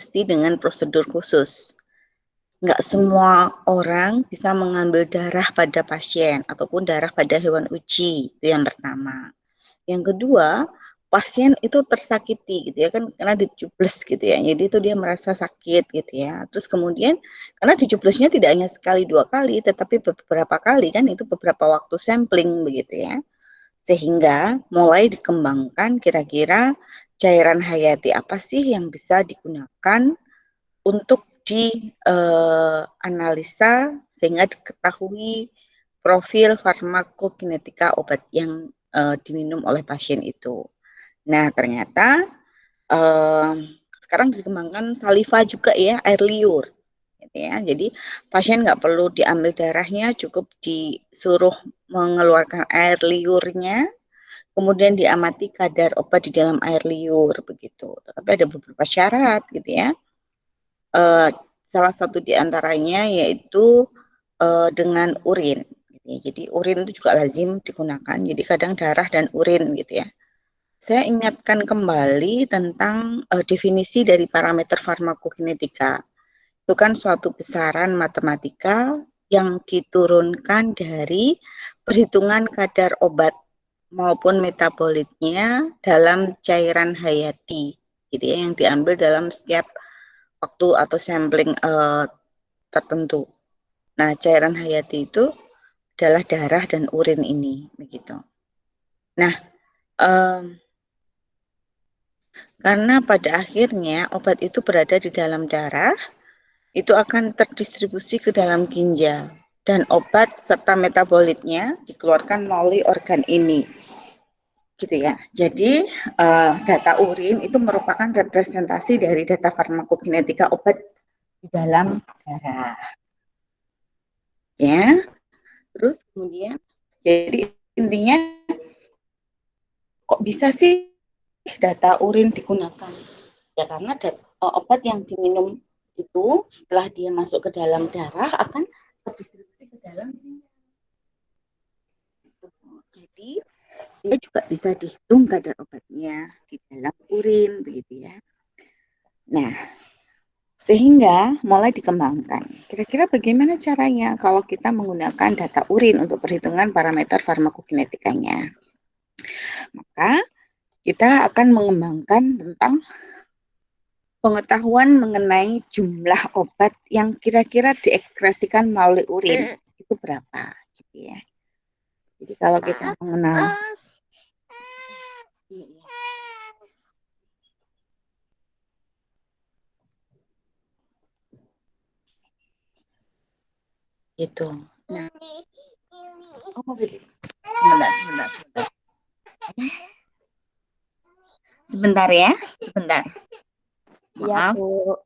mesti dengan prosedur khusus. Nggak semua orang bisa mengambil darah pada pasien ataupun darah pada hewan uji, itu yang pertama. Yang kedua, pasien itu tersakiti gitu ya kan karena dicubles gitu ya. Jadi itu dia merasa sakit gitu ya. Terus kemudian karena dicublesnya tidak hanya sekali dua kali tetapi beberapa kali kan itu beberapa waktu sampling begitu ya. Sehingga mulai dikembangkan kira-kira cairan hayati apa sih yang bisa digunakan untuk dianalisa sehingga diketahui profil farmakokinetika obat yang diminum oleh pasien itu. Nah, ternyata eh, sekarang dikembangkan saliva juga ya, air liur. Gitu ya. Jadi pasien nggak perlu diambil darahnya, cukup disuruh mengeluarkan air liurnya, kemudian diamati kadar obat di dalam air liur begitu. Tapi ada beberapa syarat gitu ya. Uh, Salah satu di antaranya yaitu dengan urin. Gitu ya. Jadi urin itu juga lazim digunakan. Jadi kadang darah dan urin gitu ya. Saya ingatkan kembali tentang definisi dari parameter farmakokinetika. Itu kan suatu besaran matematika yang diturunkan dari perhitungan kadar obat maupun metabolitnya dalam cairan hayati, gitu ya, yang diambil dalam setiap waktu atau sampling tertentu. Nah, cairan hayati itu adalah darah dan urin ini, begitu. Nah, karena pada akhirnya obat itu berada di dalam darah, itu akan terdistribusi ke dalam ginjal dan obat serta metabolitnya dikeluarkan melalui organ ini. Gitu ya. Jadi data urin itu merupakan representasi dari data farmakokinetika obat di dalam darah. Ya. Terus kemudian jadi intinya kok bisa sih data urin digunakan? Ya karena obat yang diminum itu setelah dia masuk ke dalam darah akan terdistribusi ke dalam ginjal. Jadi dia juga bisa dihitung kadar obatnya di dalam urin begitu ya. Nah, sehingga mulai dikembangkan. Kira-kira bagaimana caranya kalau kita menggunakan data urin untuk perhitungan parameter farmakokinetikanya? Maka kita akan mengembangkan tentang pengetahuan mengenai jumlah obat yang kira-kira diekskresikan melalui urin itu berapa gitu ya. Jadi kalau kita mengenal gitu. Nah, oh, sebentar. Sebentar ya, sebentar. Iya, Maaf. Bu.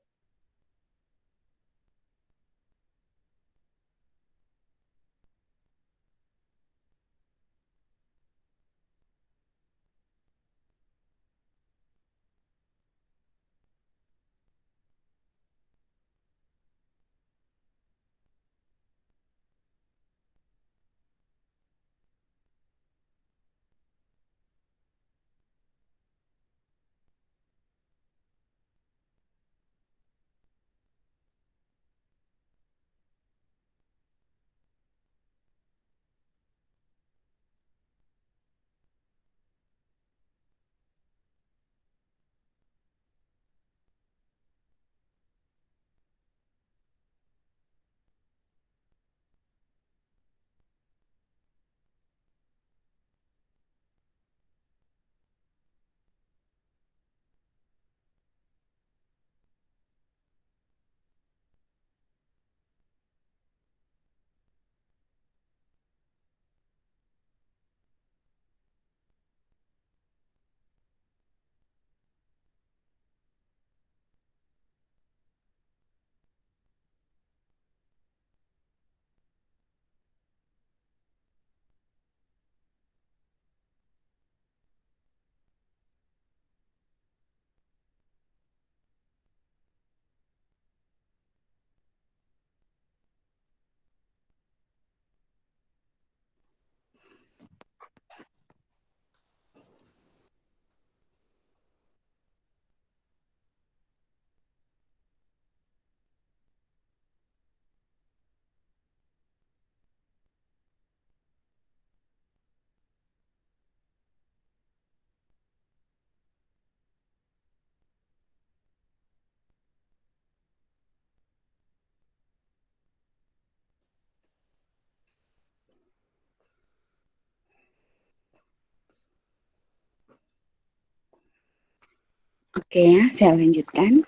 Oke ya, saya lanjutkan.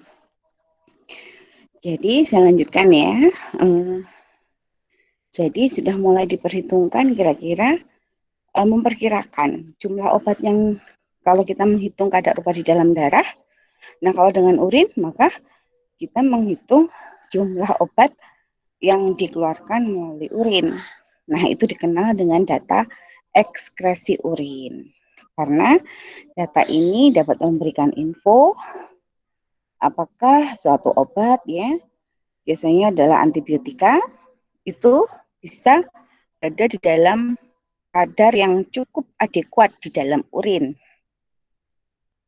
Jadi saya lanjutkan ya. Jadi sudah mulai diperhitungkan kira-kira memperkirakan jumlah obat yang kalau kita menghitung kadar obat di dalam darah. Nah, kalau dengan urin maka kita menghitung jumlah obat yang dikeluarkan melalui urin. Nah, itu dikenal dengan data ekskresi urin. Karena data ini dapat memberikan info apakah suatu obat ya, biasanya adalah antibiotika, itu bisa ada di dalam kadar yang cukup adekuat di dalam urin.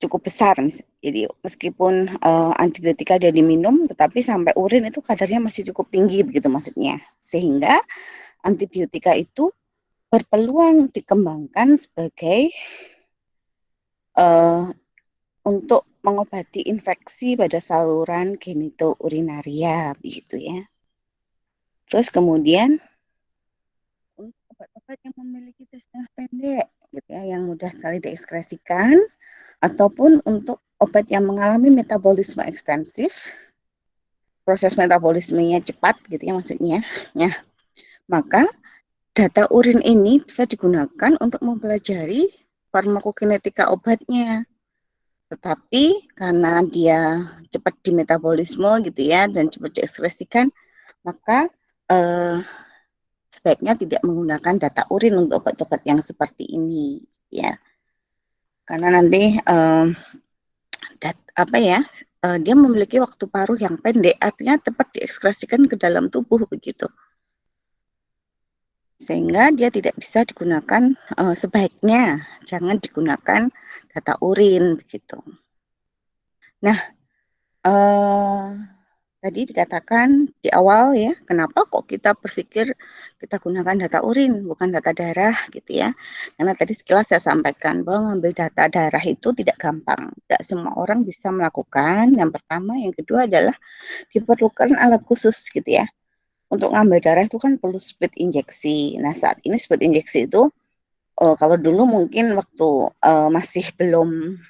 Cukup besar. Jadi meskipun antibiotika dia diminum, tetapi sampai urin itu kadarnya masih cukup tinggi begitu maksudnya. Sehingga antibiotika itu berpeluang dikembangkan sebagai untuk mengobati infeksi pada saluran genitourinaria begitu ya. Terus kemudian untuk obat-obat yang memiliki tesnya pendek gitu ya, yang mudah sekali diekskresikan, ataupun untuk obat yang mengalami metabolisme ekstensif, proses metabolismenya cepat gitu ya maksudnya. Nah, maka data urin ini bisa digunakan untuk mempelajari farmakokinetika obatnya. Tetapi karena dia cepat di metabolisme gitu ya dan cepat diekskresikan, maka sebaiknya tidak menggunakan data urin untuk obat-obat yang seperti ini ya. Karena nanti dia memiliki waktu paruh yang pendek, artinya cepat diekskresikan ke dalam tubuh begitu. Sehingga dia tidak bisa digunakan, sebaiknya jangan digunakan data urin begitu. Nah, tadi dikatakan di awal ya, kenapa kok kita berpikir kita gunakan data urin bukan data darah gitu ya. Karena tadi sekilas saya sampaikan bahwa ngambil data darah itu tidak gampang. Tidak semua orang bisa melakukan. Yang pertama, yang kedua adalah diperlukan alat khusus gitu ya. Untuk ngambil darah itu kan perlu split injeksi. Nah, saat ini split injeksi itu kalau dulu mungkin waktu masih belum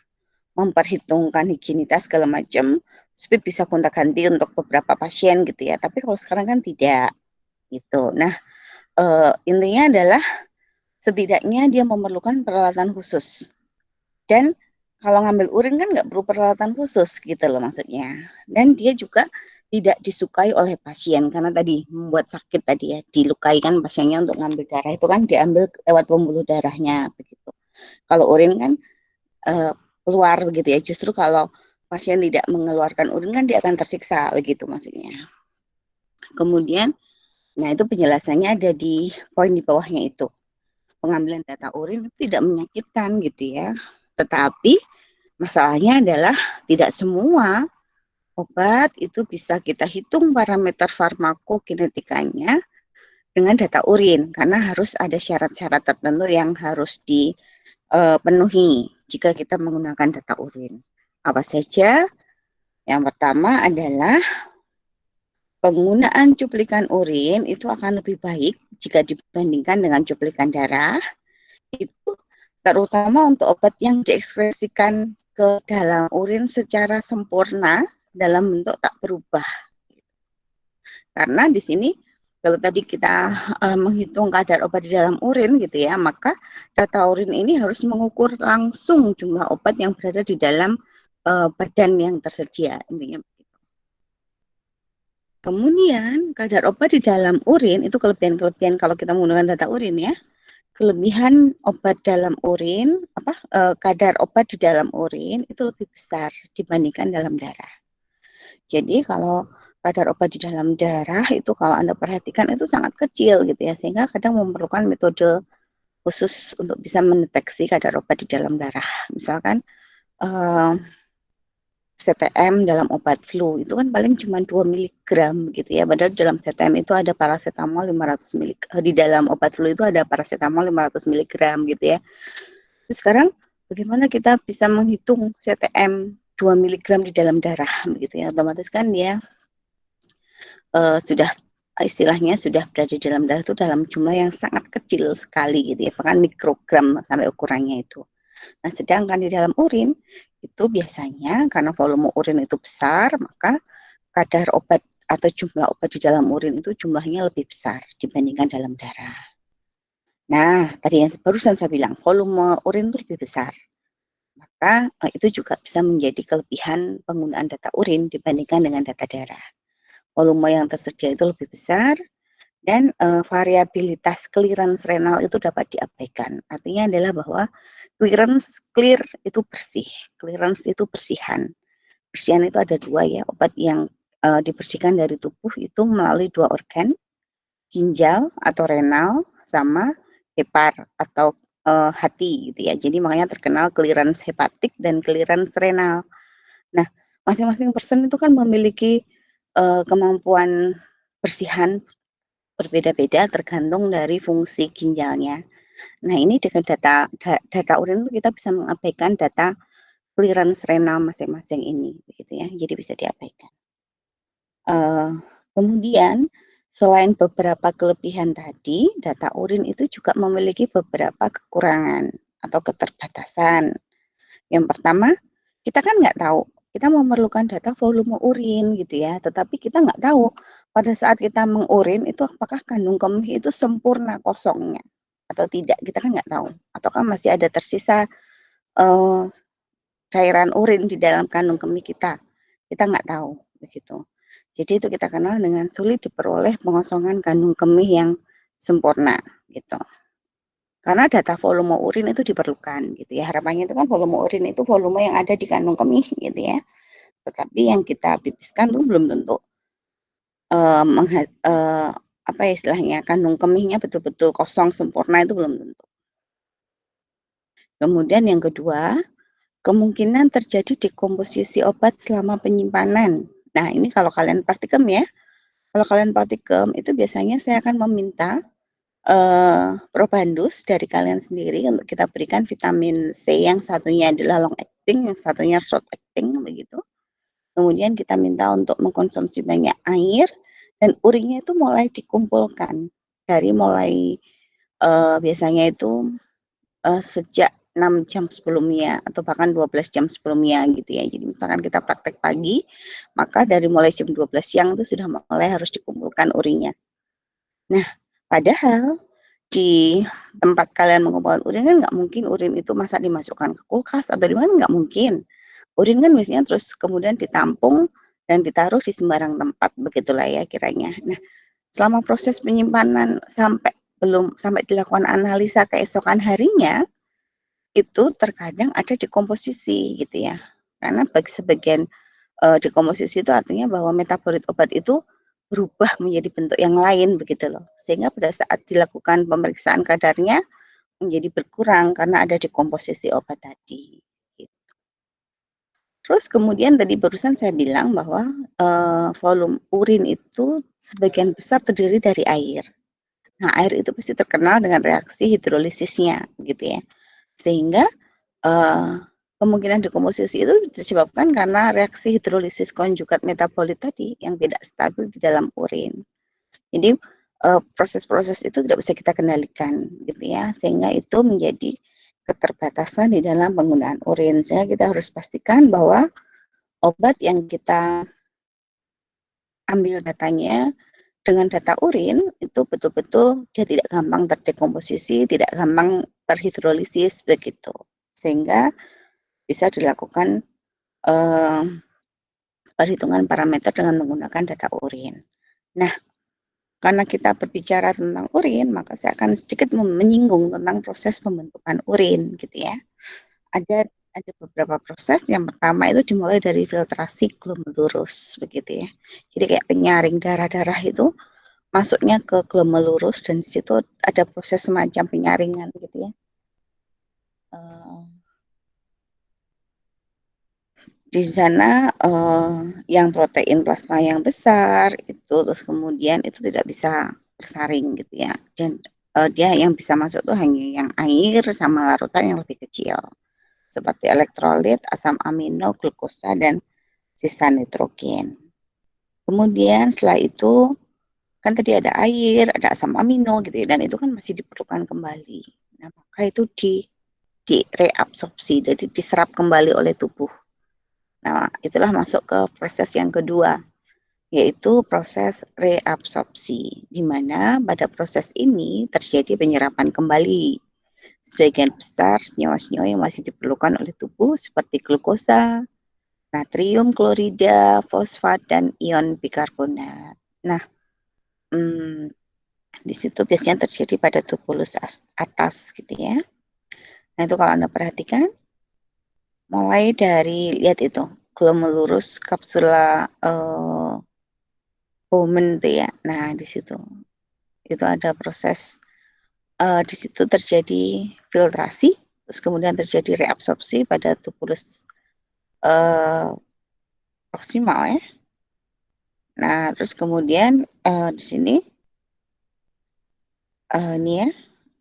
memperhitungkan higienitas segala macam, split bisa gonta-ganti untuk beberapa pasien gitu ya. Tapi kalau sekarang kan tidak gitu. Nah, intinya adalah setidaknya dia memerlukan peralatan khusus. Dan kalau ngambil urin kan nggak perlu peralatan khusus gitu loh maksudnya. Dan dia juga tidak disukai oleh pasien karena tadi membuat sakit tadi ya, dilukai kan pasiennya untuk ngambil darah itu kan diambil lewat pembuluh darahnya begitu. Kalau urin kan keluar begitu ya. Justru kalau pasien tidak mengeluarkan urin kan dia akan tersiksa begitu maksudnya. Kemudian, nah itu penjelasannya ada di poin di bawahnya itu. Pengambilan data urin itu tidak menyakitkan gitu ya. Tetapi masalahnya adalah tidak semua obat itu bisa kita hitung parameter farmakokinetikanya dengan data urin karena harus ada syarat-syarat tertentu yang harus dipenuhi jika kita menggunakan data urin. Apa saja? Yang pertama adalah penggunaan cuplikan urin itu akan lebih baik jika dibandingkan dengan cuplikan darah. Itu terutama untuk obat yang diekspresikan ke dalam urin secara sempurna dalam bentuk tak berubah. Karena di sini kalau tadi kita menghitung kadar obat di dalam urin gitu ya, maka data urin ini harus mengukur langsung jumlah obat yang berada di dalam badan yang tersedia. Intinya. Kemudian kadar obat di dalam urin itu kelebihan-kelebihan kalau kita menggunakan data urin ya. Kelebihan obat dalam urin, kadar obat di dalam urin itu lebih besar dibandingkan dalam darah. Jadi kalau kadar obat di dalam darah itu kalau Anda perhatikan itu sangat kecil gitu ya, sehingga kadang memerlukan metode khusus untuk bisa mendeteksi kadar obat di dalam darah. Misalkan CTM dalam obat flu itu kan paling cuma 2 mg gitu ya. Padahal dalam CTM itu ada paracetamol 500 mg. Di dalam obat flu itu ada paracetamol 500 mg gitu ya. Terus sekarang bagaimana kita bisa menghitung CTM 2 mg di dalam darah begitu ya. Otomatis kan dia sudah istilahnya sudah berada di dalam darah itu dalam jumlah yang sangat kecil sekali gitu ya. Bahkan mikrogram sampai ukurannya itu. Nah, sedangkan di dalam urin itu biasanya karena volume urin itu besar, maka kadar obat atau jumlah obat di dalam urin itu jumlahnya lebih besar dibandingkan dalam darah. Nah, tadi yang barusan saya bilang, volume urin itu lebih besar. Maka itu juga bisa menjadi kelebihan penggunaan data urin dibandingkan dengan data darah. Volume yang tersedia itu lebih besar dan variabilitas clearance renal itu dapat diabaikan. Artinya adalah bahwa clear itu bersih, clearance itu bersihan. Bersihan itu ada dua ya, obat yang dibersihkan dari tubuh itu melalui dua organ, ginjal atau renal sama hepar atau hati gitu ya. Jadi makanya terkenal clearance hepatik dan clearance renal. Nah, masing-masing person itu kan memiliki kemampuan bersihan berbeda-beda tergantung dari fungsi ginjalnya. Nah, ini dengan data urin kita bisa mengabaikan data clearance renal masing-masing ini, begitu ya. Jadi bisa diabaikan. Kemudian selain beberapa kelebihan tadi, data urin itu juga memiliki beberapa kekurangan atau keterbatasan. Yang pertama, kita kan nggak tahu, kita memerlukan data volume urin gitu ya, tetapi kita nggak tahu pada saat kita mengurin itu apakah kandung kemih itu sempurna kosongnya atau tidak, kita kan nggak tahu. Ataukah masih ada tersisa uh, cairan urin di dalam kandung kemih kita nggak tahu begitu. Jadi itu kita kenal dengan sulit diperoleh pengosongan kandung kemih yang sempurna gitu. Karena data volume urin itu diperlukan gitu ya. Harapannya itu kan volume urin itu volume yang ada di kandung kemih gitu ya. Tetapi yang kita pipiskan tuh belum tentu apa ya istilahnya kandung kemihnya betul-betul kosong sempurna itu belum tentu. Kemudian yang kedua, kemungkinan terjadi dekomposisi obat selama penyimpanan. Nah, ini kalau kalian praktikum ya. Kalau kalian praktikum itu biasanya saya akan meminta probandus dari kalian sendiri untuk kita berikan vitamin C, yang satunya adalah long acting, yang satunya short acting begitu. Kemudian kita minta untuk mengkonsumsi banyak air dan urinnya itu mulai dikumpulkan dari mulai biasanya itu sejak 6 jam sebelumnya atau bahkan 12 jam sebelumnya gitu ya. Jadi misalkan kita praktek pagi, maka dari mulai jam 12 siang itu sudah mulai harus dikumpulkan urinnya. Nah, padahal di tempat kalian mengumpulkan urin kan nggak mungkin urin itu masa dimasukkan ke kulkas atau di mana, nggak mungkin. Urin kan biasanya terus kemudian ditampung dan ditaruh di sembarang tempat, begitulah ya kiranya. Nah, selama proses penyimpanan sampai dilakukan analisa keesokan harinya, itu terkadang ada dekomposisi gitu ya. Karena bagi sebagian dekomposisi itu artinya bahwa metabolit obat itu berubah menjadi bentuk yang lain begitu loh. Sehingga pada saat dilakukan pemeriksaan kadarnya menjadi berkurang karena ada dekomposisi obat tadi. Gitu. Terus kemudian tadi barusan saya bilang bahwa volume urin itu sebagian besar terdiri dari air. Nah, air itu pasti terkenal dengan reaksi hidrolisisnya gitu ya. Sehingga kemungkinan dekomposisi itu disebabkan karena reaksi hidrolisis konjugat metabolit tadi yang tidak stabil di dalam urin. Jadi proses-proses itu tidak bisa kita kendalikan gitu ya, sehingga itu menjadi keterbatasan di dalam penggunaan urin. Sehingga kita harus pastikan bahwa obat yang kita ambil datanya dengan data urin itu betul-betul dia tidak gampang terdekomposisi, tidak gampang terhidrolisis begitu. Sehingga bisa dilakukan perhitungan parameter dengan menggunakan data urin. Nah, karena kita berbicara tentang urin, maka saya akan sedikit menyinggung tentang proses pembentukan urin, gitu ya. Ada beberapa proses. Yang pertama itu dimulai dari filtrasi glomerulus, begitu ya. Jadi kayak penyaring darah-darah itu masuknya ke glomerulus dan di situ ada proses semacam penyaringan, gitu ya. Di sana yang protein plasma yang besar itu terus kemudian itu tidak bisa bersaring gitu ya, dan dia yang bisa masuk tuh hanya yang air sama larutan yang lebih kecil seperti elektrolit, asam amino, glukosa dan sisa nitrogen. Kemudian setelah itu kan tadi ada air, ada asam amino gitu ya, dan itu kan masih diperlukan kembali. Nah, maka itu direabsorpsi, jadi diserap kembali oleh tubuh. Nah, itulah masuk ke proses yang kedua, yaitu proses reabsorpsi, di mana pada proses ini terjadi penyerapan kembali sebagian besar senyawa-senyawa yang masih diperlukan oleh tubuh seperti glukosa, natrium klorida, fosfat, dan ion bikarbonat. Nah, di situ biasanya terjadi pada tubulus atas gitu ya. Nah, itu kalau Anda perhatikan, mulai dari lihat itu glomerulus kapsula Bowman itu ya. Nah, di situ itu ada proses di situ terjadi filtrasi, terus kemudian terjadi reabsorpsi pada tubulus proksimal ya. Nah, terus kemudian di sini ini ya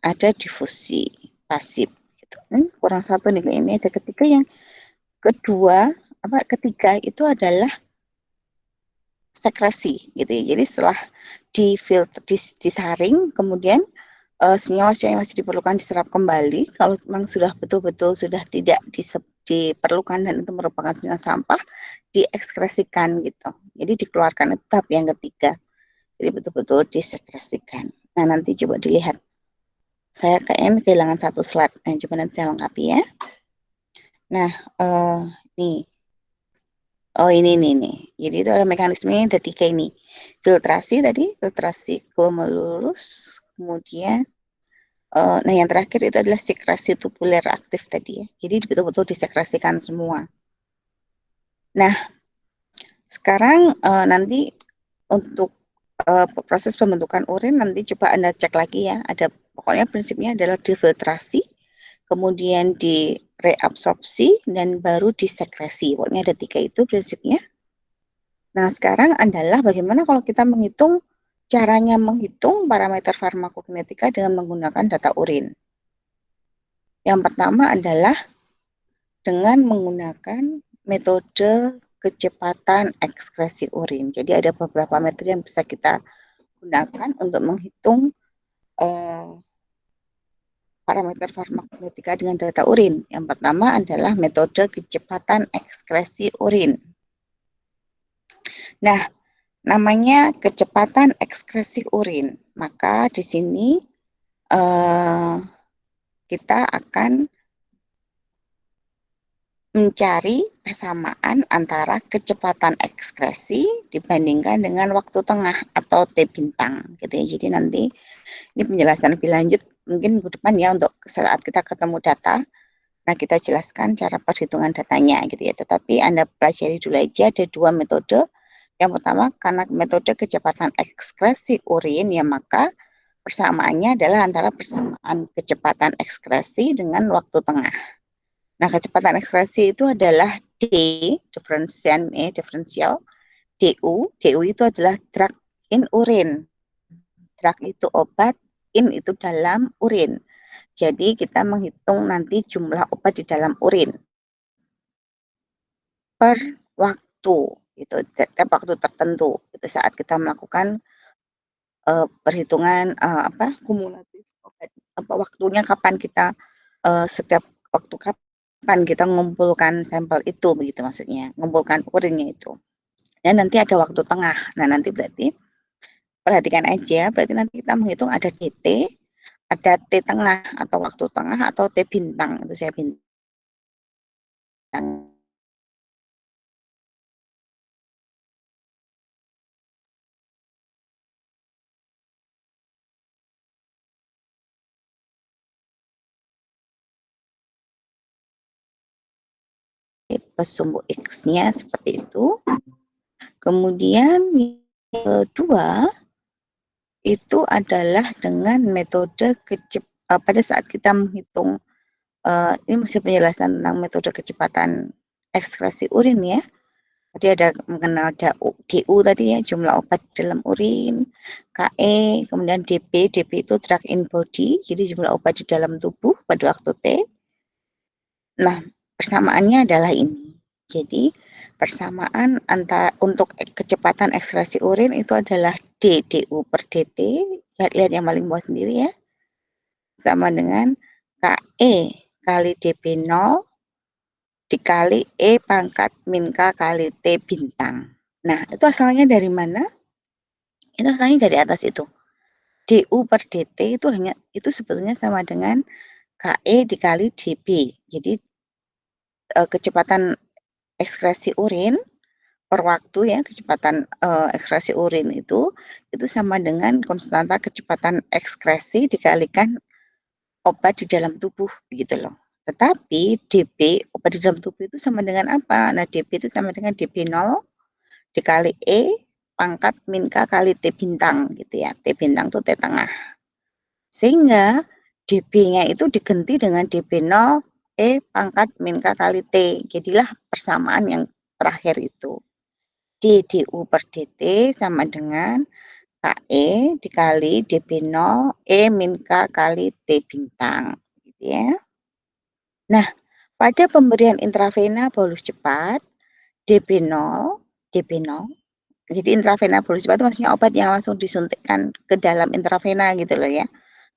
ada difusi pasif gitu. Kurang satu nih, ini ada ketiga, yang ketiga itu adalah sekresi gitu ya. Jadi setelah disaring, kemudian senyawa-senyawa yang masih diperlukan diserap kembali. Kalau memang sudah betul-betul sudah tidak diperlukan dan itu merupakan senyawa sampah, diekskresikan gitu. Jadi dikeluarkan, itu tahap yang ketiga. Jadi betul-betul disekresikan. Nah, nanti coba dilihat. Saya kayaknya kehilangan satu slide. Nah, coba nanti saya lengkapi ya. Nah, nih. Oh, ini nih. Jadi itu ada mekanismenya, ada tiga ini. Filtrasi tadi, filtrasi glomerulus, kemudian nah yang terakhir itu adalah sekresi tubuler aktif tadi ya. Jadi betul-betul disekresikan semua. Nah, sekarang nanti untuk proses pembentukan urin nanti coba Anda cek lagi ya. Ada pokoknya prinsipnya adalah difiltrasi, kemudian direabsorpsi, dan baru disekresi. Pokoknya ada tiga itu prinsipnya. Nah, sekarang adalah bagaimana kalau kita menghitung, caranya menghitung parameter farmakokinetika dengan menggunakan data urin. Yang pertama adalah dengan menggunakan metode kecepatan ekskresi urin. Jadi ada beberapa metode yang bisa kita gunakan untuk menghitung parameter farmakokinetika dengan data urin. Yang pertama adalah metode kecepatan ekskresi urin. Nah, namanya kecepatan ekskresi urin. Maka di sini kita akan mencari persamaan antara kecepatan ekskresi dibandingkan dengan waktu tengah atau T bintang gitu ya. Jadi nanti ini penjelasan lebih lanjut mungkin minggu depan ya, untuk saat kita ketemu data. Nah, kita jelaskan cara perhitungan datanya gitu ya. Tetapi Anda pelajari dulu aja ada dua metode. Yang pertama, karena metode kecepatan ekskresi urin ya, maka persamaannya adalah antara persamaan kecepatan ekskresi dengan waktu tengah. Nah, kecepatan ekskresi itu adalah D, diferensial, DU itu adalah drug in urin. Drug itu obat, in itu dalam urin. Jadi kita menghitung nanti jumlah obat di dalam urin per waktu, itu tiap waktu tertentu. Itu saat kita melakukan perhitungan kumulatif obat, waktunya kapan kita setiap waktu kapan kita mengumpulkan sampel itu, begitu maksudnya, mengumpulkan urinnya itu. Dan nanti ada waktu tengah. Nah, nanti berarti perhatikan aja, berarti nanti kita menghitung ada DT, ada T tengah atau waktu tengah, atau T bintang, itu saya bintang. Sumbu X-nya seperti itu. Kemudian yang kedua itu adalah dengan metode pada saat kita menghitung, ini masih penjelasan tentang metode kecepatan ekskresi urin ya. Tadi ada mengenal DU tadi ya, jumlah obat dalam urin, KE, kemudian DP itu drug in body, jadi jumlah obat di dalam tubuh pada waktu T. Nah, persamaannya adalah ini. Jadi persamaan untuk kecepatan ekskresi urin itu adalah DU per DT, lihat yang paling bawah sendiri ya, sama dengan KE. dikali DB0 dikali E pangkat min K kali T bintang. Nah, itu asalnya dari mana? Itu asalnya dari atas itu. DU per DT itu sebetulnya sama dengan KE dikali DB. Jadi kecepatan ekskresi urin per waktu ya, kecepatan ekskresi urin itu sama dengan konstanta kecepatan ekskresi dikalikan obat di dalam tubuh begitu loh. Tetapi DB obat di dalam tubuh itu sama dengan apa? Nah, DB itu sama dengan DB0 dikali E pangkat min K kali T bintang gitu ya. T bintang itu T tengah. Sehingga DB-nya itu diganti dengan DB0 E pangkat min K kali T. Jadilah persamaan yang terakhir itu. DU per DT sama dengan KE dikali DB0 E min K kali T bintang. Gitu ya. Nah, pada pemberian intravena bolus cepat, DB0, jadi intravena bolus cepat itu maksudnya obat yang langsung disuntikkan ke dalam intravena gitu loh ya.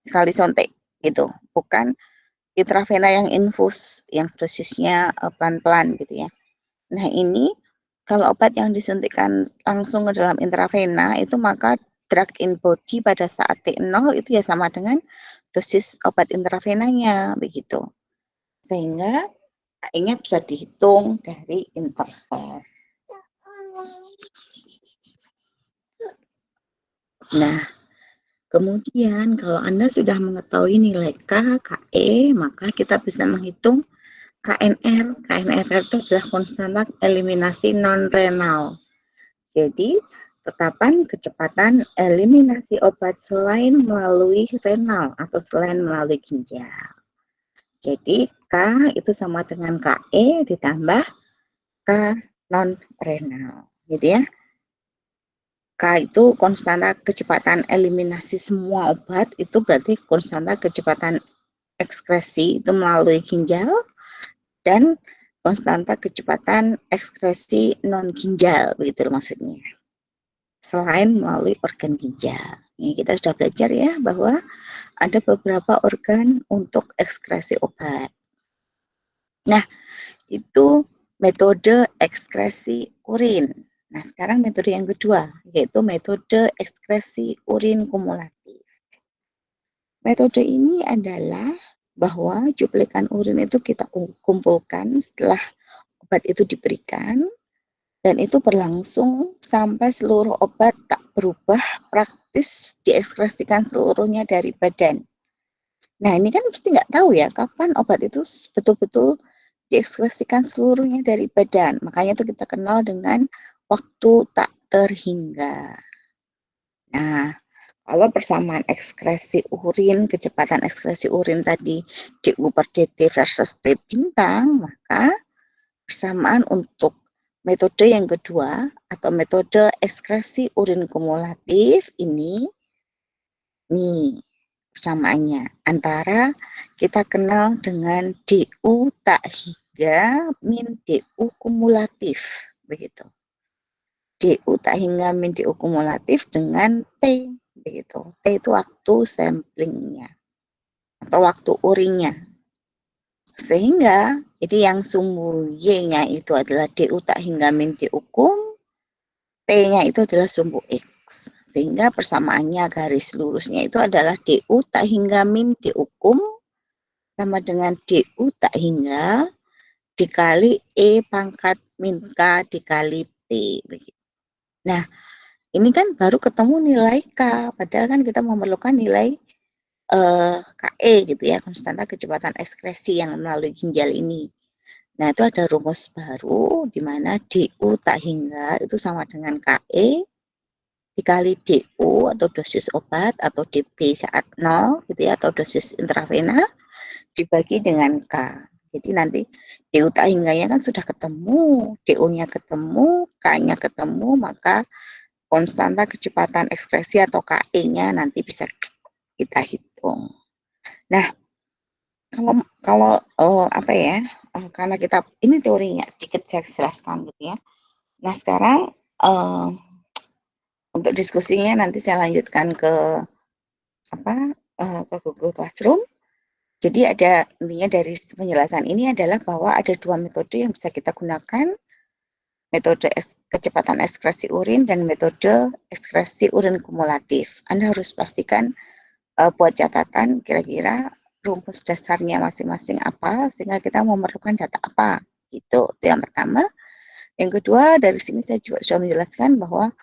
Sekali suntik gitu, bukan intravena yang infus, yang dosisnya pelan-pelan gitu ya. Nah ini, kalau obat yang disuntikkan langsung ke dalam intravena itu maka drug in body pada saat T0 itu ya sama dengan dosis obat intravenanya begitu. Sehingga KE-nya bisa dihitung dari intercept. Nah, kemudian kalau Anda sudah mengetahui nilai K, KE, maka kita bisa menghitung KNR. KNR itu adalah konstanta eliminasi non-renal. Jadi, tetapan kecepatan eliminasi obat selain melalui renal atau selain melalui ginjal. Jadi, K itu sama dengan KE ditambah K non-renal. Gitu ya. K itu konstanta kecepatan eliminasi semua obat, itu berarti konstanta kecepatan ekskresi itu melalui ginjal, dan konstanta kecepatan ekskresi non ginjal, begitu maksudnya. Selain melalui organ ginjal. Ini kita sudah belajar ya bahwa ada beberapa organ untuk ekskresi obat. Nah, itu metode ekskresi urin. Nah, sekarang metode yang kedua, yaitu metode ekskresi urin kumulatif. Metode ini adalah bahwa cuplikan urin itu kita kumpulkan setelah obat itu diberikan, dan itu berlangsung sampai seluruh obat tak berubah, praktis diekskresikan seluruhnya dari badan. Nah, ini kan mesti nggak tahu ya, kapan obat itu betul-betul diekskresikan seluruhnya dari badan. Makanya itu kita kenal dengan waktu tak terhingga. Nah, kalau persamaan ekskresi urin, kecepatan ekskresi urin tadi DU per DT versus T bintang, maka persamaan untuk metode yang kedua atau metode ekskresi urin kumulatif ini, nih persamaannya antara kita kenal dengan DU tak hingga min DU kumulatif begitu. DU tak hingga min DU kumulatif dengan T begitu. T itu waktu samplingnya atau waktu urinnya. Sehingga jadi yang sumbu Y-nya itu adalah DU tak hingga min DU kum, T-nya itu adalah sumbu X. Sehingga persamaannya garis lurusnya itu adalah DU tak hingga min DU kum sama dengan DU tak hingga dikali E pangkat min K dikali T. Nah, ini kan baru ketemu nilai K, padahal kan kita memerlukan nilai KE gitu ya, konstanta kecepatan ekskresi yang melalui ginjal ini. Nah, itu ada rumus baru di mana DU tak hingga itu sama dengan KE dikali DU atau dosis obat atau DB saat 0 gitu ya, atau dosis intravena dibagi dengan K. Jadi nanti DU tak hingganya kan sudah ketemu, DU-nya ketemu, K-nya ketemu, maka konstanta kecepatan ekskresi atau KE-nya nanti bisa kita hitung. Nah, kalau apa ya? Karena kita ini teorinya sedikit saya jelaskan gitu ya. Nah, sekarang untuk diskusinya nanti saya lanjutkan ke ke Google Classroom. Jadi ada intinya dari penjelasan ini adalah bahwa ada dua metode yang bisa kita gunakan, metode kecepatan ekskresi urin dan metode ekskresi urin kumulatif. Anda harus pastikan buat catatan kira-kira rumus dasarnya masing-masing apa sehingga kita memerlukan data apa. Itu yang pertama. Yang kedua, dari sini saya juga sudah menjelaskan bahwa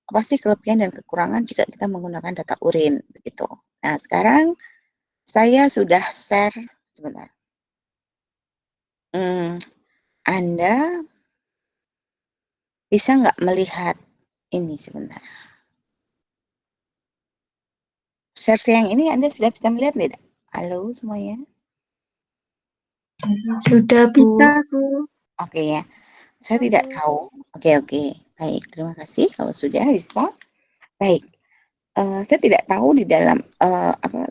apa sih kelebihan dan kekurangan jika kita menggunakan data urin begitu. Nah, sekarang saya sudah share sebentar. Anda bisa nggak melihat ini sebentar? Share yang ini Anda sudah bisa melihat tidak? Halo semuanya. Sudah bisa, Bu. Oke ya. Saya tidak tahu. Oke. Baik, terima kasih kalau sudah bisa. Baik. Saya tidak tahu di dalam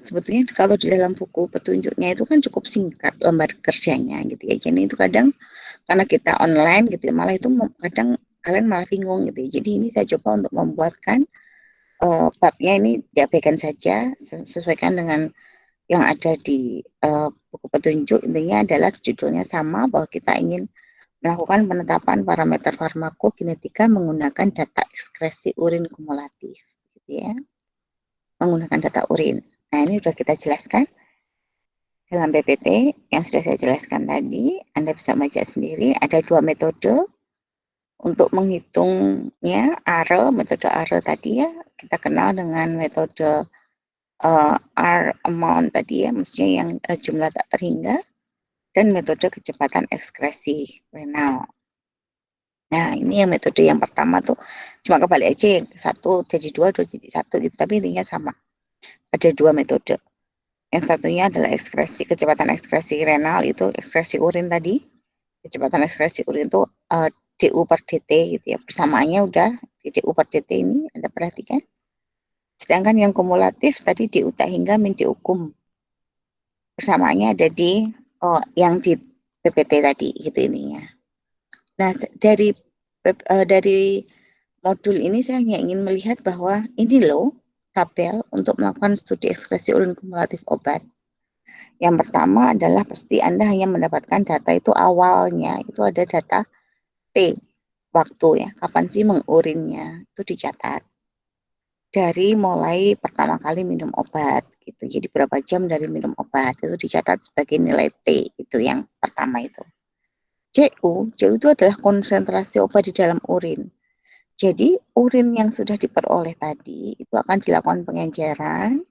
sebetulnya kalau di dalam buku petunjuknya itu kan cukup singkat lembar kerjanya gitu ya. Jadi itu kadang karena kita online gitu ya, malah itu kadang kalian malah bingung gitu ya. Jadi ini saya coba untuk membuatkan babnya ini diabaikan saja, sesuaikan dengan yang ada di buku petunjuk. Intinya adalah judulnya sama, bahwa kita ingin melakukan penetapan parameter farmakokinetika menggunakan data ekskresi urin kumulatif gitu ya, menggunakan data urin. Nah, ini sudah kita jelaskan dalam PPT yang sudah saya jelaskan tadi. Anda bisa baca sendiri, ada dua metode untuk menghitungnya. Metode ARE tadi ya, kita kenal dengan metode R amount tadi ya, maksudnya yang jumlah tak terhingga, dan metode kecepatan ekskresi renal. Nah, ini yang metode yang pertama tuh cuma kebalik aja, satu jadi dua jadi satu gitu, tapi intinya sama. Ada dua metode. Yang satunya adalah kecepatan ekskresi renal, itu ekskresi urin tadi. Kecepatan ekskresi urin itu DU per DT gitu ya. Persamaannya udah di DU per DT ini, Anda perhatikan. Sedangkan yang kumulatif tadi DU tak hingga min DU kum. Persamaannya ada di yang di PPT tadi gitu ininya. Nah, dari modul ini saya hanya ingin melihat bahwa ini loh tabel untuk melakukan studi ekskresi urin kumulatif obat. Yang pertama adalah pasti Anda hanya mendapatkan data itu awalnya, itu ada data T, waktu ya, kapan sih mengurinnya, itu dicatat. Dari mulai pertama kali minum obat, gitu. Jadi berapa jam dari minum obat, itu dicatat sebagai nilai T, itu yang pertama itu. CU itu adalah konsentrasi obat di dalam urin. Jadi urin yang sudah diperoleh tadi, itu akan dilakukan pengenceran,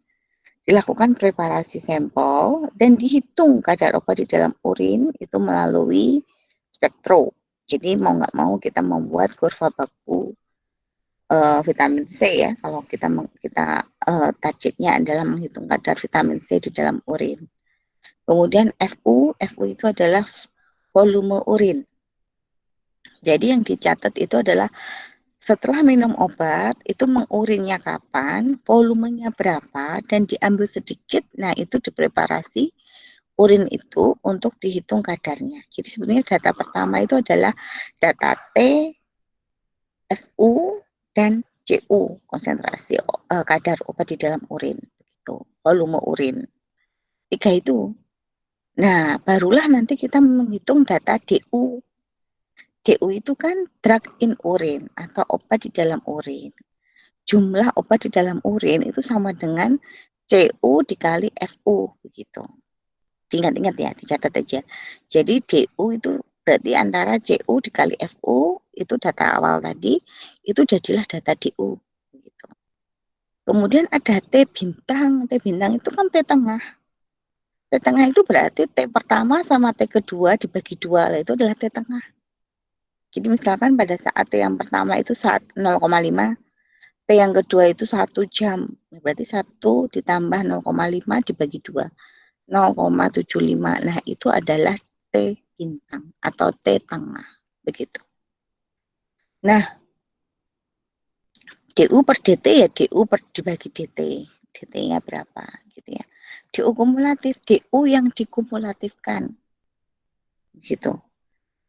dilakukan preparasi sampel, dan dihitung kadar obat di dalam urin itu melalui spektro. Jadi mau nggak mau kita membuat kurva baku vitamin C ya, kalau kita targetnya adalah menghitung kadar vitamin C di dalam urin. Kemudian FU itu adalah volume urin. Jadi yang dicatat itu adalah setelah minum obat, itu mengurinnya kapan, volumenya berapa, dan diambil sedikit, nah itu dipreparasi urin itu untuk dihitung kadarnya. Jadi sebenarnya data pertama itu adalah data T, FU, dan CU, konsentrasi kadar obat di dalam urin, begitu, volume urin. 3 itu. Nah, barulah nanti kita menghitung data DU. DU itu kan drug in urin atau obat di dalam urin. Jumlah obat di dalam urin itu sama dengan CU dikali FU begitu. Ingat-ingat ya, dicatat aja. Jadi DU itu berarti antara CU dikali FU, itu data awal tadi, itu jadilah data DU. Begitu. Kemudian ada T bintang. T bintang itu kan T tengah. T tengah itu berarti T pertama sama T kedua dibagi 2, itu adalah T tengah. Jadi misalkan pada saat T yang pertama itu 0,5, T yang kedua itu 1 jam. Berarti 1 ditambah 0,5 dibagi 2. 0,75. Nah, itu adalah T bintang atau T tengah. Begitu. Nah, DU per DT ya DU per dibagi DT. DT-nya berapa gitu ya. DU kumulatif, DU yang dikumulatifkan. Gitu.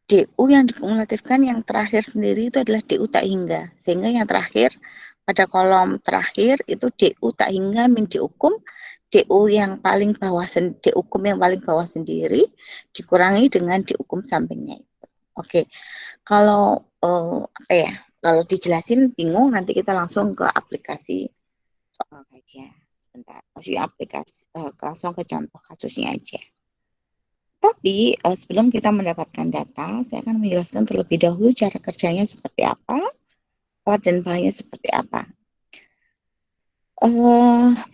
DU yang dikumulatifkan yang terakhir sendiri itu adalah DU tak hingga. Sehingga yang terakhir pada kolom terakhir itu DU tak hingga min DU kum DU yang paling bawah, diukum yang paling bawah sendiri dikurangi dengan diukum sampingnya itu. Oke, kalau apa ya? Kalau dijelasin bingung, nanti kita langsung ke aplikasi soal saja. Sebentar, masih aplikasi langsung ke contoh kasusnya aja. Tapi sebelum kita mendapatkan data, saya akan menjelaskan terlebih dahulu cara kerjanya seperti apa, alat dan bahannya seperti apa.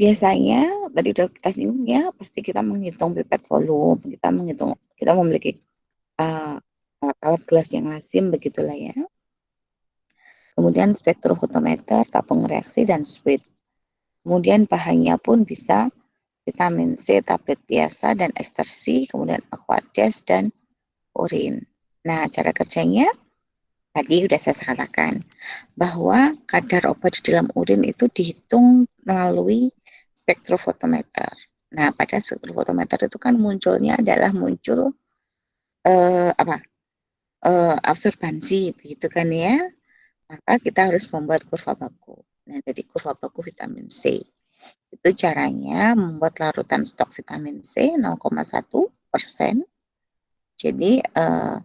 Biasanya tadi udah kita singgung ya, pasti kita menghitung pipet volume, kita memiliki alat gelas yang lazim begitulah ya. Kemudian spektrofotometer, tabung reaksi dan switch. Kemudian bahannya pun bisa vitamin C, tablet biasa dan ekstersi, kemudian aquades dan urin. Nah, cara kerjanya tadi sudah saya katakan bahwa kadar obat di dalam urin itu dihitung melalui spektrofotometer. Nah, pada spektrofotometer itu kan munculnya adalah muncul absorbansi, begitu kan ya. Maka kita harus membuat kurva baku. Nah, jadi kurva baku vitamin C. Itu caranya membuat larutan stok vitamin C 0,1%. Jadi 1%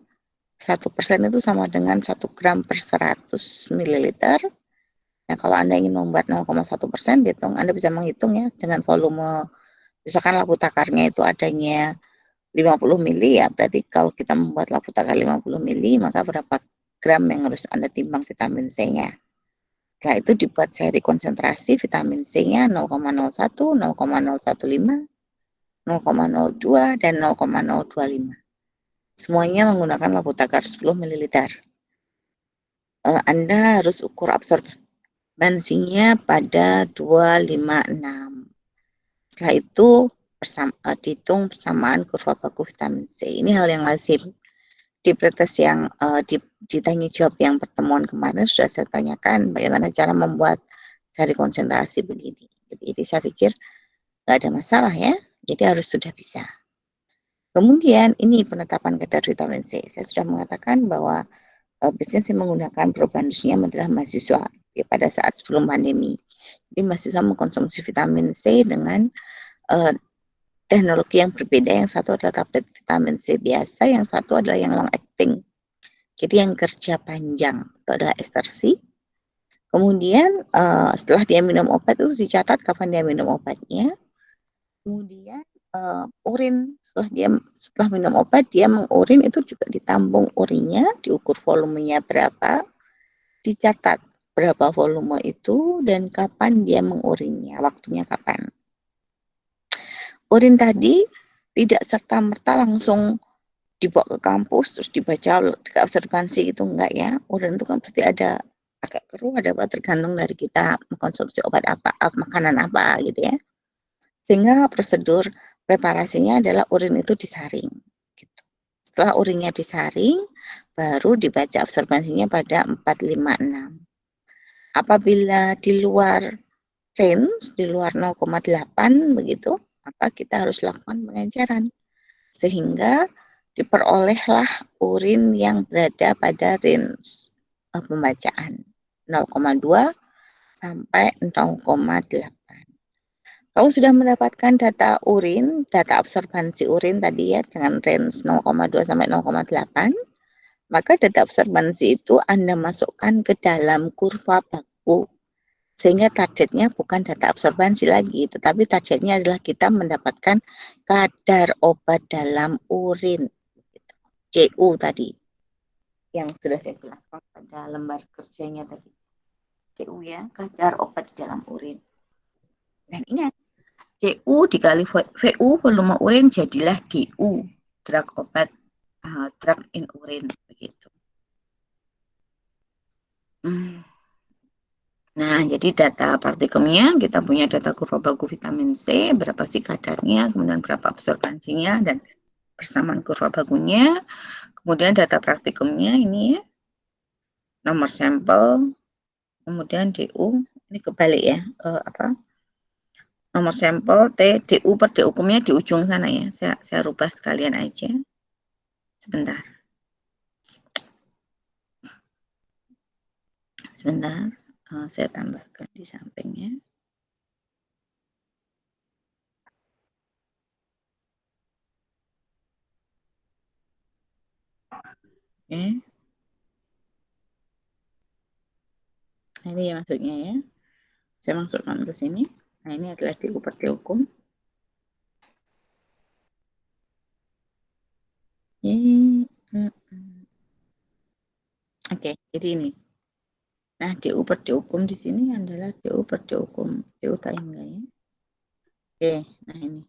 itu sama dengan 1 gram per 100 mililiter. Nah, kalau Anda ingin membuat 0,1%, Anda bisa menghitung ya dengan volume, misalkan labu takarnya itu adanya 50 mili ya, berarti kalau kita membuat labu takar 50 mili, maka berapa gram yang harus Anda timbang vitamin C-nya. Setelah itu dibuat seri konsentrasi vitamin C-nya 0,01, 0,015, 0,02, dan 0,025. Semuanya menggunakan labu takar 10 ml. Anda harus ukur absorbansinya pada 256. Setelah itu dihitung persamaan kurva baku vitamin C. Ini hal yang lazim. Di pretest yang ditanya jawab yang pertemuan kemarin sudah saya tanyakan bagaimana cara membuat seri konsentrasi begini. Jadi saya pikir nggak ada masalah ya. Jadi harus sudah bisa. Kemudian ini penetapan kadar vitamin C. Saya sudah mengatakan bahwa bisnis yang menggunakan perubahan dosisnya adalah mahasiswa ya, pada saat sebelum pandemi. Jadi mahasiswa mengkonsumsi vitamin C dengan teknologi yang berbeda. Yang satu adalah tablet vitamin C biasa, yang satu adalah yang long acting. Jadi yang kerja panjang itu adalah ekstersi. Kemudian setelah dia minum obat itu dicatat kapan dia minum obatnya. Kemudian urin setelah minum obat dia mengurin, itu juga ditampung urinnya, diukur volumenya berapa, dicatat berapa volume itu dan kapan dia mengurinnya, waktunya kapan. Urin tadi tidak serta-merta langsung dibawa ke kampus terus dibaca ke observasi itu enggak ya. Urin itu kan pasti ada agak keruh, ada apa, tergantung dari kita mengkonsumsi obat apa, makanan apa gitu ya. Sehingga prosedur preparasinya adalah urin itu disaring. Gitu. Setelah urinnya disaring, baru dibaca absorbansinya pada 456. Apabila di luar range, di luar 0,8 begitu, maka kita harus lakukan pengenceran. Sehingga diperolehlah urin yang berada pada range pembacaan 0,2 sampai 0,8. Kalau sudah mendapatkan data urin, data absorbansi urin tadi ya dengan range 0,2 sampai 0,8, maka data absorbansi itu Anda masukkan ke dalam kurva baku. Sehingga targetnya bukan data absorbansi lagi, tetapi targetnya adalah kita mendapatkan kadar obat dalam urin. CU tadi, yang sudah saya jelaskan pada lembar kerjanya tadi. CU ya, kadar obat di dalam urin. Dan ingat, CU dikali VU volume urin jadilah DU, drug obat, drug in urin begitu. Nah, jadi data praktikumnya kita punya data kurva baku vitamin C, berapa sih kadarnya, kemudian berapa absorbansinya dan persamaan kurva bakunya. Kemudian data praktikumnya ini ya, nomor sampel, kemudian DU, ini kebalik ya, nomor sampel T, DU per DU hukumnya di ujung sana ya. Saya rubah sekalian aja. Sebentar. Saya tambahkan di sampingnya. Oke. Nah, ini ya maksudnya ya. Saya masukkan ke sini. Nah, ini adalah DU per D hukum. Oke, jadi ini. Nah, DU per D hukum di sini adalah DU per D hukum. DU tak hingga ya. Oke, nah ini.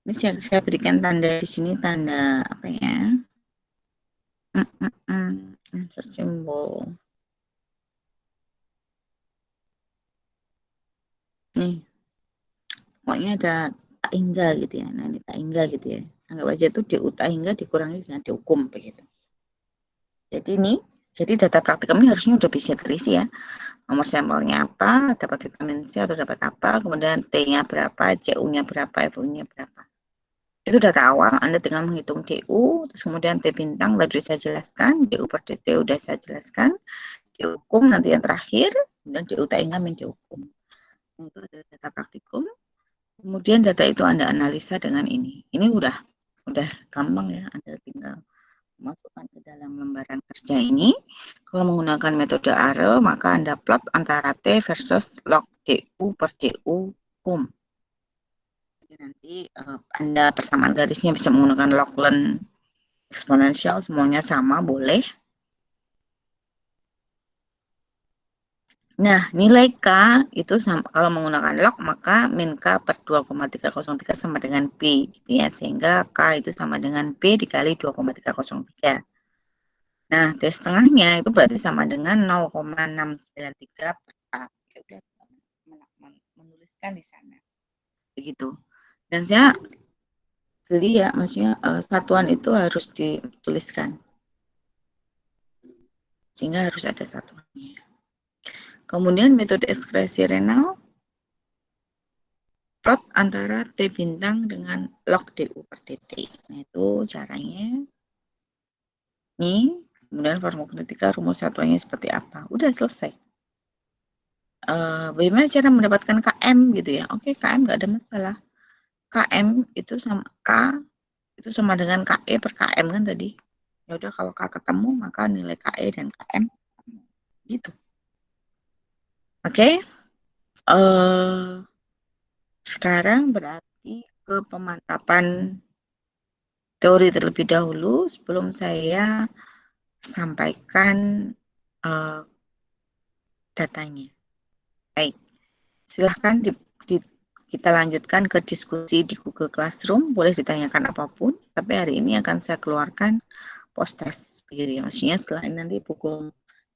Ini saya berikan tanda di sini, tanda apa ya? Insert simbol. Nih, pokoknya ada tak hingga gitu ya. Nah, ini tak hingga gitu ya. Anggap aja itu DU tak hingga dikurangi dengan D hukum begitu. Jadi ini, jadi data praktikum ini harusnya udah bisa terisi ya. Nomor sampelnya apa, dapat vitamin C atau dapat apa, kemudian T-nya berapa, CU-nya berapa, FU-nya berapa. Itu data awal, Anda dengan menghitung DU, terus kemudian T bintang tadi saya jelaskan, DU per DT udah saya jelaskan, DU hukum nanti yang terakhir, kemudian DU tak hingga min DU hukum. Itu ada data praktikum. Kemudian data itu Anda analisa dengan ini. Ini udah gampang ya, Anda tinggal masukkan ke dalam lembaran kerja ini. Kalau menggunakan metode ARE, maka Anda plot antara T versus log DU per DU hukum. Jadi nanti Anda persamaan garisnya bisa menggunakan logline eksponensial, semuanya sama, boleh. Nah, nilai K itu sama, kalau menggunakan log, maka min K per 2,303 sama dengan P, gitu ya. Sehingga K itu sama dengan P dikali 2,303. Nah, T setengahnya itu berarti sama dengan 0,693 per A. Ya udah, menuliskan di sana. Begitu. Dan saya beli ya, maksudnya satuan itu harus dituliskan. Sehingga harus ada satuannya. Kemudian metode ekspresi renal, plot antara T bintang dengan log DU per DT. Nah, itu caranya. Ini, kemudian formula kinetika, rumus satuannya seperti apa. Udah selesai. Bagaimana cara mendapatkan KM gitu ya. Oke, KM nggak ada masalah. KM itu sama K itu sama dengan KE per KM kan tadi. Ya udah, kalau K ketemu maka nilai KE dan KM gitu. Oke. Sekarang berarti ke pemantapan teori terlebih dahulu sebelum saya sampaikan datanya. Baik, silahkan kita lanjutkan ke diskusi di Google Classroom. Boleh ditanyakan apapun, tapi hari ini akan saya keluarkan post test. Gitu ya. Maksudnya setelah ini nanti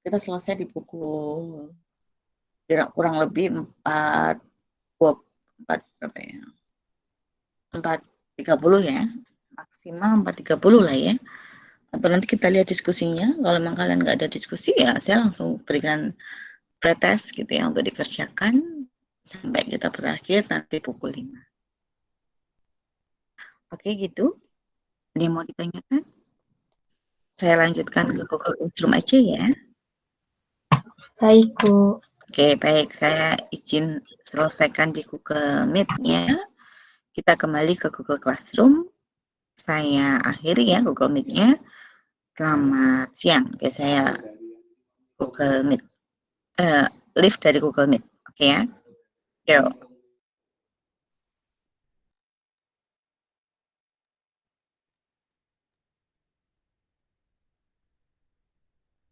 kita selesai di pukul kurang lebih 4.30 ya. Maksimal 4.30 lah ya. Atau nanti kita lihat diskusinya. Kalau memang kalian nggak ada diskusi ya saya langsung berikan pretest gitu ya untuk dikerjakan sampai kita berakhir nanti pukul 5. Oke gitu. Ada yang mau ditanyakan? Saya lanjutkan ke Google Classroom aja ya. Baik, Bu. Oke, baik. Saya izin selesaikan di Google Meet-nya. Kita kembali ke Google Classroom. Saya akhiri ya Google Meet-nya. Selamat siang. Oke, saya Google Meet. Live dari Google Meet. Oke ya. Yuk.